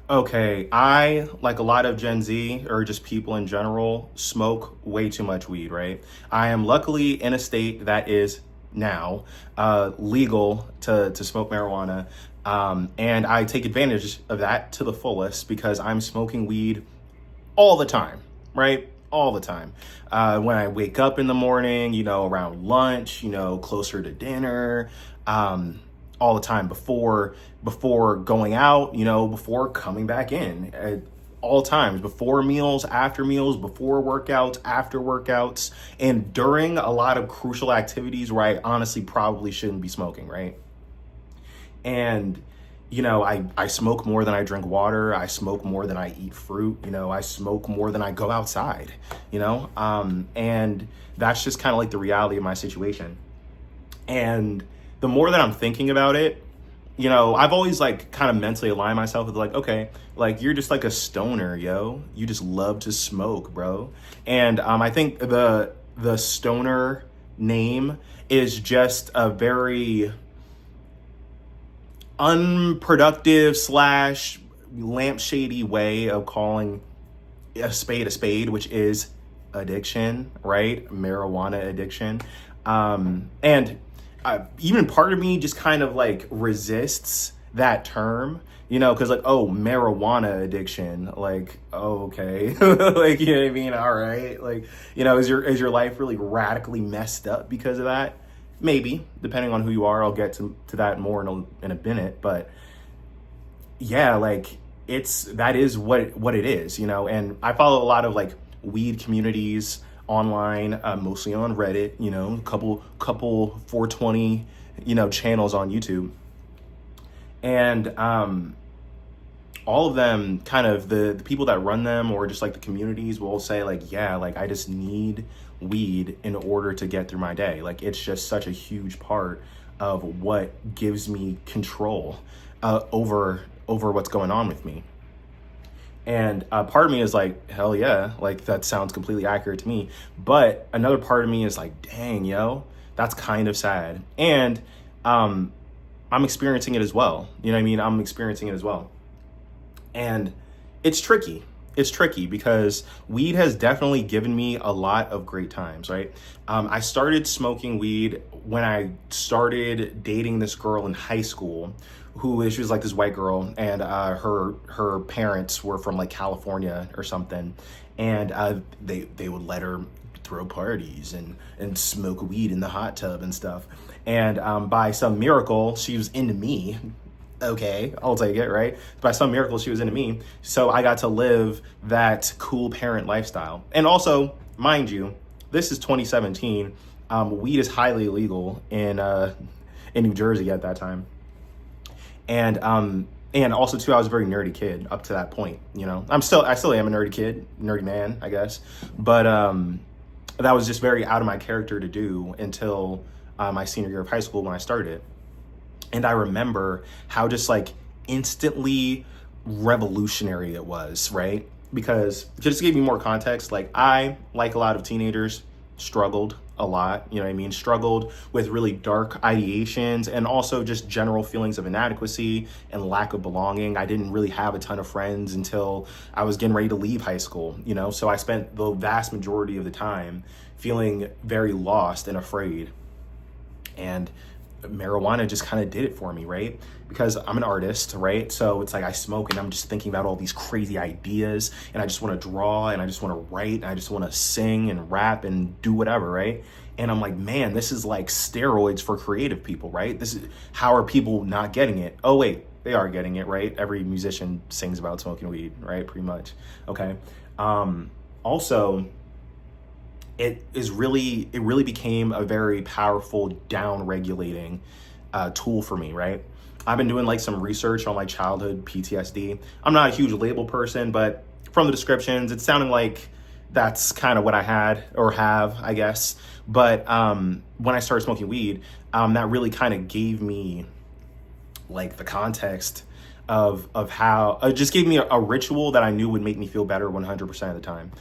Okay, I, like a lot of Gen Z or just people in general, smoke way too much weed, right? I am luckily in a state that is now legal to smoke marijuana. And I take advantage of that to the fullest because I'm smoking weed all the time, right? All the time. When I wake up in the morning, around lunch, closer to dinner, all the time before going out, before coming back in. All times, before meals, after meals, before workouts, after workouts, and during a lot of crucial activities where I honestly probably shouldn't be smoking, right? And I smoke more than I drink water. I smoke more than I eat fruit. I smoke more than I go outside. And that's just kind of like the reality of my situation. And the more that I'm thinking about it, I've always like kind of mentally aligned myself with like, okay, like you're just like a stoner, yo. You just love to smoke, bro. And I think the stoner name is just a very unproductive slash lampshady way of calling a spade, which is addiction, right? Marijuana addiction. And even part of me just kind of like resists that term, because like, oh, marijuana addiction, like, oh, okay, like, you know what I mean? All right, like, is your life really radically messed up because of that? Maybe, depending on who you are. I'll get to that more in a minute, but yeah, like that is what it is, and I follow a lot of like weed communities online, mostly on Reddit, couple 420, channels on YouTube. And all of them kind of the people that run them or just like the communities will say like, yeah, like I just need weed in order to get through my day. Like it's just such a huge part of what gives me control over what's going on with me. And part of me is like, hell yeah, like that sounds completely accurate to me. But another part of me is like, dang, yo, that's kind of sad. And I'm experiencing it as well. You know what I mean? I'm experiencing it as well. And it's tricky. It's tricky because weed has definitely given me a lot of great times, right? I started smoking weed when I started dating this girl in high school she was like this white girl, and her parents were from like California or something. And they would let her throw parties and smoke weed in the hot tub and stuff. And by some miracle, she was into me. Okay, I'll take it, right? By some miracle, she was into me. So I got to live that cool parent lifestyle. And also, mind you, this is 2017. Weed is highly illegal in New Jersey at that time. And also too, I was a very nerdy kid up to that point. I still am a nerdy kid, nerdy man, I guess. But that was just very out of my character to do until my senior year of high school when I started. And I remember how just like instantly revolutionary it was, right? Because just to give you more context, like I, like a lot of teenagers, struggled a lot, you know what I mean? Struggled with really dark ideations and also just general feelings of inadequacy and lack of belonging. I didn't really have a ton of friends until I was getting ready to leave high school, So I spent the vast majority of the time feeling very lost and afraid. And marijuana just kind of did it for me, right? Because I'm an artist, right? So it's like I smoke and I'm just thinking about all these crazy ideas, and I just want to draw, and I just want to write, and I just want to sing and rap and do whatever, right? And I'm like, man, this is like steroids for creative people, right? This is, how are people not getting it? Oh wait, they are getting it, right? Every musician sings about smoking weed, right? Pretty much. Okay. Also, it really became a very powerful down regulating tool for me, right? I've been doing like some research on like childhood PTSD. I'm not a huge label person, but from the descriptions, it's sounding like that's kind of what I had or have, I guess. But when I started smoking weed, that really kind of gave me like the context of how it just gave me a ritual that I knew would make me feel better 100% of the time.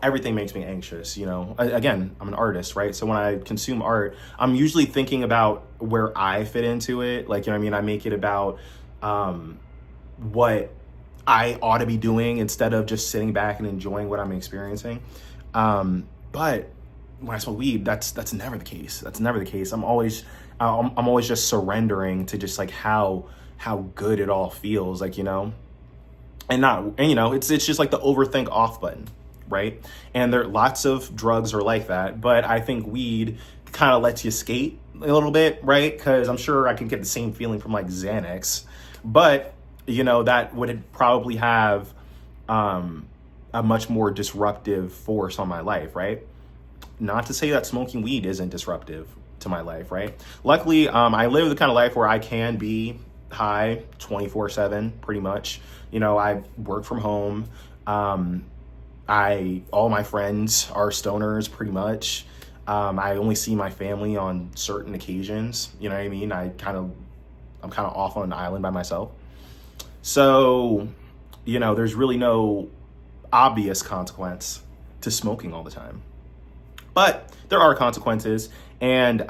Everything makes me anxious. Again, I'm an artist, right? So when I consume art, I'm usually thinking about where I fit into it. Like, I make it about what I ought to be doing instead of just sitting back and enjoying what I'm experiencing. But when I smoke weed, that's never the case. That's never the case. I'm always just surrendering to just like how good it all feels, like, you know, and you know, it's just like the overthink off button, right? And there lots of drugs are like that, but I think weed kind of lets you skate a little bit, right? Because I'm sure I can get the same feeling from like Xanax, but you know, that would probably have a much more disruptive force on my life, right? Not to say that smoking weed isn't disruptive to my life, right? Luckily, I live the kind of life where I can be high 24/7, pretty much. You know, I work from home. All my friends are stoners, pretty much. I only see my family on certain occasions. You know what I mean? I'm kind of off on an island by myself. So, you know, there's really no obvious consequence to smoking all the time. But there are consequences, and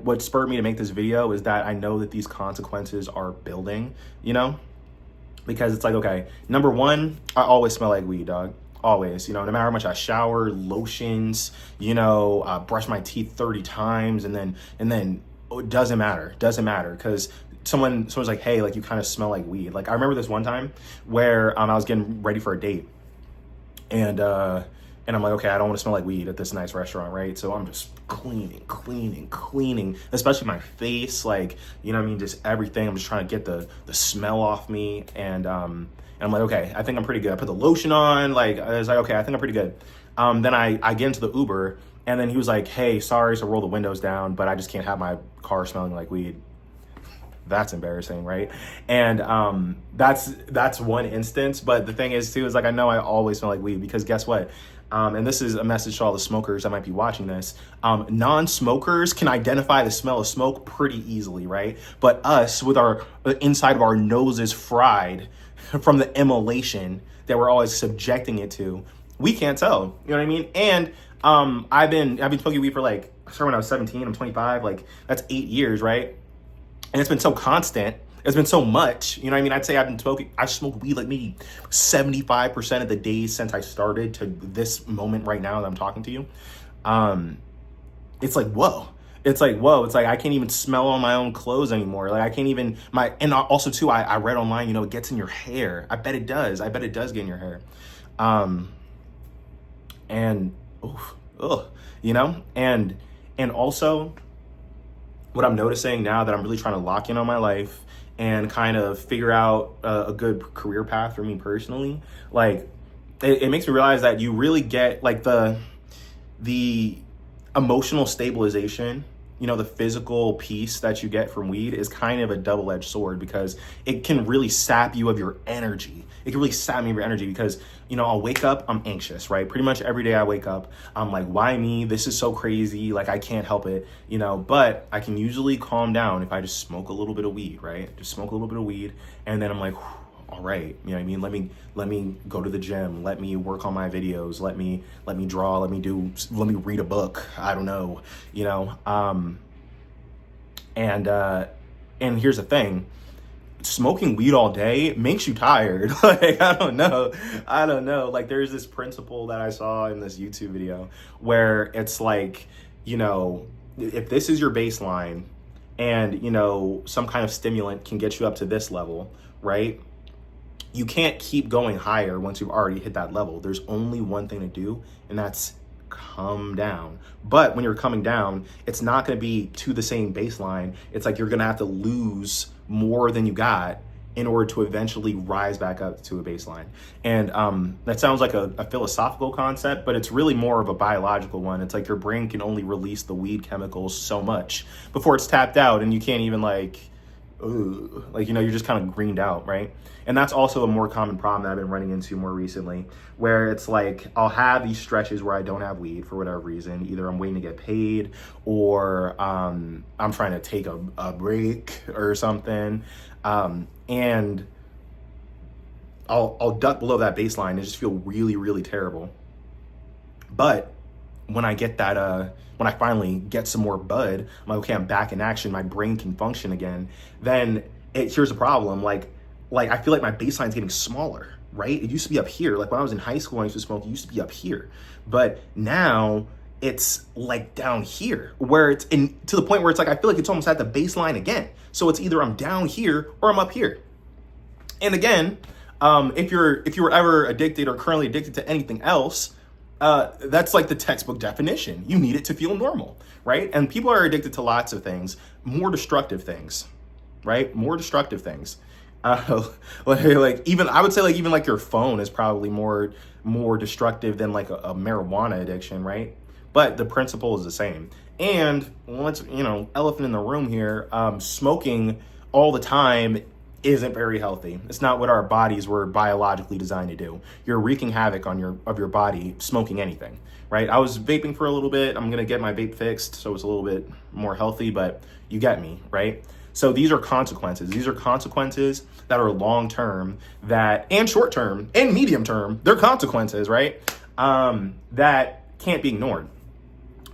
what spurred me to make this video is that I know that these consequences are building, you know? Because it's like, okay, number one, I always smell like weed, dog. Always, you know, no matter how much I shower, lotions, you know, brush my teeth 30 times, and then it doesn't matter, because someone's like, hey, like, you kind of smell like weed. Like, I remember this one time where I was getting ready for a date, and I'm like, okay, I don't want to smell like weed at this nice restaurant, right? So I'm just cleaning, especially my face, like, you know what I mean, just everything. I'm just trying to get the smell off me, and I'm like, okay, I think I'm pretty good. I put the lotion on, like, I was like, okay, I think I'm pretty good. Then I get into the Uber, and then he was like, hey, sorry, so roll the windows down, but I just can't have my car smelling like weed. That's embarrassing, right? And that's one instance, but the thing is too, is like, I know I always smell like weed, because guess what? And this is a message to all the smokers that might be watching this. Non-smokers can identify the smell of smoke pretty easily, right? But us, with our inside of our noses fried from the immolation that we're always subjecting it to, we can't tell. You know what I mean? And I've been smoking weed for, like, I started when I was 17. I'm 25. Like, that's 8 years, right? And it's been so constant. It's been so much, you know what I mean? I'd say I've smoked weed like maybe 75% of the days since I started to this moment right now that I'm talking to you. It's like, whoa. It's like, I can't even smell on my own clothes anymore. Like, I can't even, and also too, I read online, you know, it gets in your hair. I bet it does get in your hair. And, you know, and also what I'm noticing now that I'm really trying to lock in on my life and kind of figure out a good career path for me personally, like, it makes me realize that you really get, like, the emotional stabilization, you know, the physical peace that you get from weed is kind of a double-edged sword, because it can really sap you of your energy. It can really sap me of your energy, because, you know, I'll wake up, I'm anxious, right? Pretty much every day I wake up, I'm like, why me? This is so crazy. Like, I can't help it, you know, but I can usually calm down if I just smoke a little bit of weed, right? Just smoke a little bit of weed. And then I'm like, all right, you know what I mean? Let me go to the gym. Let me work on my videos. Let me draw. Let me read a book. I don't know, you know? And here's the thing. Smoking weed all day makes you tired. Like, I don't know. Like, there's this principle that I saw in this YouTube video where it's like, you know, if this is your baseline and, you know, some kind of stimulant can get you up to this level, right? You can't keep going higher once you've already hit that level. There's only one thing to do, and that's come down. But when you're coming down, it's not going to be to the same baseline. It's like you're going to have to lose more than you got in order to eventually rise back up to a baseline. And that sounds like a philosophical concept, but it's really more of a biological one. It's like your brain can only release the weed chemicals so much before it's tapped out, and you can't even, like, you know, you're just kind of greened out, right? And that's also a more common problem that I've been running into more recently, where it's like I'll have these stretches where I don't have weed for whatever reason. Either I'm waiting to get paid, or I'm trying to take a break or something, and I'll duck below that baseline and just feel really, really terrible. But when I get that, when I finally get some more bud, I'm like, okay, I'm back in action. My brain can function again. Then here's the problem. Like, like I feel like my baseline is getting smaller, right? It used to be up here. Like when I was in high school, I used to smoke, it used to be up here. But now it's like down here where it's in to the point where it's like I feel like it's almost at the baseline again. So it's either I'm down here or I'm up here. And again, if you were ever addicted or currently addicted to anything else, that's like the textbook definition. You need it to feel normal, right? And people are addicted to lots of things, more destructive things, right? More destructive things. Like even I would say like even like your phone is probably more destructive than like a marijuana addiction, right? But the principle is the same. And once elephant in the room here, smoking all the time isn't very healthy. It's not what our bodies were biologically designed to do. You're wreaking havoc on your body smoking anything, right? I was vaping for a little bit. I'm gonna get my vape fixed so it's a little bit more healthy, but you get me, right? So these are consequences. These are consequences that are long term, and short term and medium term. They're consequences, right? That can't be ignored.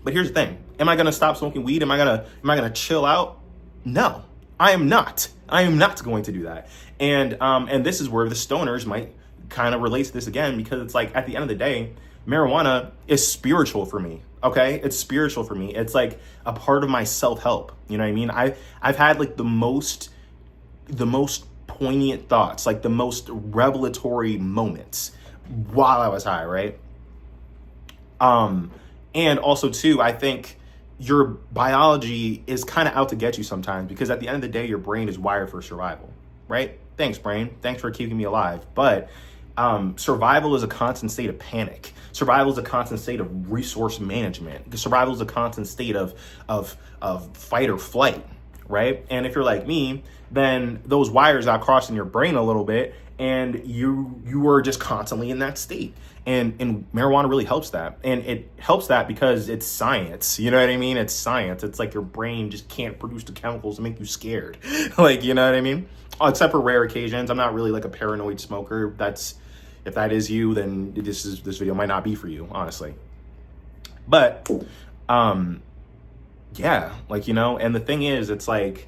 But here's the thing: am I gonna stop smoking weed? Am I gonna chill out? No, I am not. I am not going to do that. And this is where the stoners might kind of relate to this again, because it's like at the end of the day, marijuana is spiritual for me. Okay, it's spiritual for me. It's like a part of my self-help. You know what I mean? I've had like the most poignant thoughts, like the most revelatory moments while I was high, right? And also too, I think your biology is kind of out to get you sometimes, because at the end of the day, your brain is wired for survival, right? Thanks, brain. Thanks for keeping me alive. But survival is a constant state of panic. Survival is a constant state of resource management. Survival is a constant state of fight or flight, right? And if you're like me, then those wires got crossed in your brain a little bit, and you are just constantly in that state. And marijuana really helps that. And it helps that because it's science. You know what I mean? It's science. It's like your brain just can't produce the chemicals to make you scared. Like, you know what I mean? Except for rare occasions. I'm not really like a paranoid smoker. If that is you, then this video might not be for you, honestly. But yeah, like, and the thing is, it's like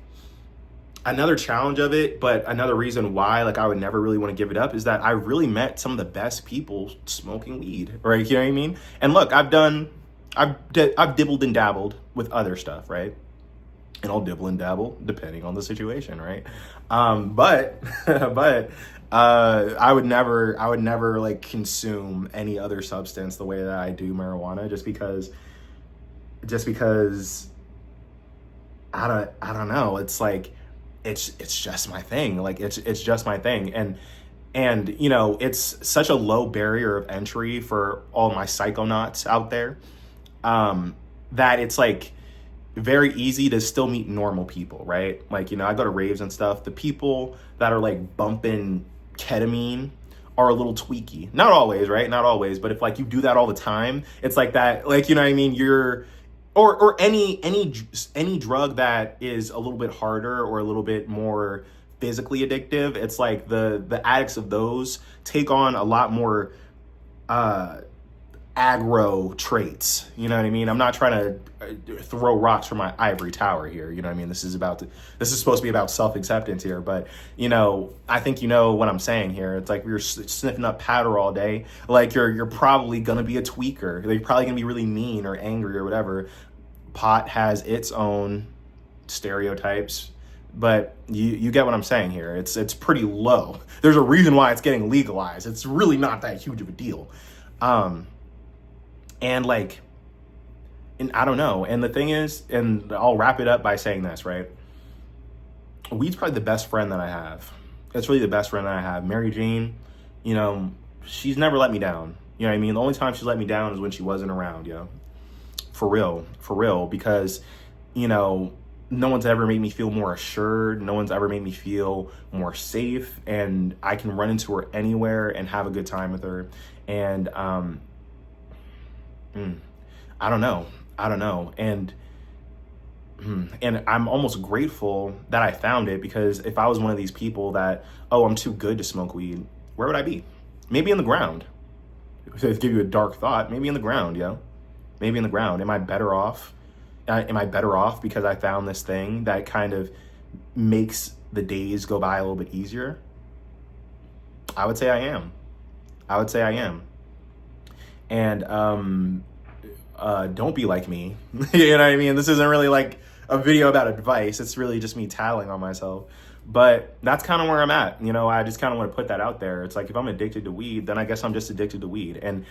another challenge of it, but another reason why like I would never really want to give it up is that I really met some of the best people smoking weed, right? You know what I mean? And look, I've dibbled and dabbled with other stuff, right? And I'll dibble and dabble depending on the situation, right? But I would never like consume any other substance the way that I do marijuana, just because I don't know. It's like, it's just my thing. Like it's just my thing. And it's such a low barrier of entry for all my psychonauts out there, that it's like very easy to still meet normal people, right? Like, I go to raves and stuff. The people that are like bumping ketamine are a little tweaky. Not always, right? Not always. But if like you do that all the time, it's like that, like, you know what I mean? Or any drug that is a little bit harder or a little bit more physically addictive, it's like the addicts of those take on a lot more aggro traits. You know what I mean? I'm not trying to throw rocks from my ivory tower here. You know what I mean? This is supposed to be about self-acceptance here, but I think what I'm saying here. It's like you're sniffing up powder all day. Like you're probably gonna be a tweaker. You're probably gonna be really mean or angry or whatever. Pot has its own stereotypes, but you get what I'm saying here. It's pretty low. There's a reason why it's getting legalized. It's really not that huge of a deal. And I don't know. And the thing is, and I'll wrap it up by saying this, right? Weed's probably the best friend that I have. It's really the best friend that I have. Mary Jane, she's never let me down. You know what I mean? The only time she let me down is when she wasn't around, For real, because, no one's ever made me feel more assured. No one's ever made me feel more safe, and I can run into her anywhere and have a good time with her. And, I don't know. And I'm almost grateful that I found it, because if I was one of these people that, I'm too good to smoke weed, where would I be? Maybe in the ground. To give you a dark thought, maybe in the ground, maybe in the ground. Am I better off? Because I found this thing that kind of makes the days go by a little bit easier? I would say I am. I would say I am. And don't be like me. You know what I mean? This isn't really like a video about advice. It's really just me tattling on myself. But that's kind of where I'm at. You know, I just kind of want to put that out there. It's like, if I'm addicted to weed, then I guess I'm just addicted to weed. And,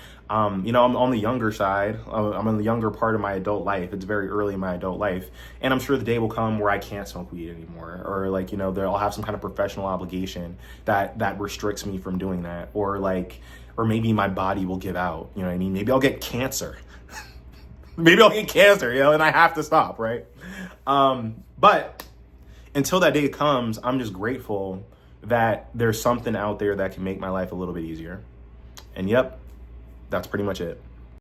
you know, I'm on the younger side. I'm in the younger part of my adult life. It's very early in my adult life. And I'm sure the day will come where I can't smoke weed anymore. Or like, you know, I'll have some kind of professional obligation that restricts me from doing that. Or like, or maybe my body will give out. You know what I mean? Maybe I'll get cancer. Maybe I'll get cancer, you know, and I have to stop, right? But until that day comes, I'm just grateful that there's something out there that can make my life a little bit easier. And yep, that's pretty much it.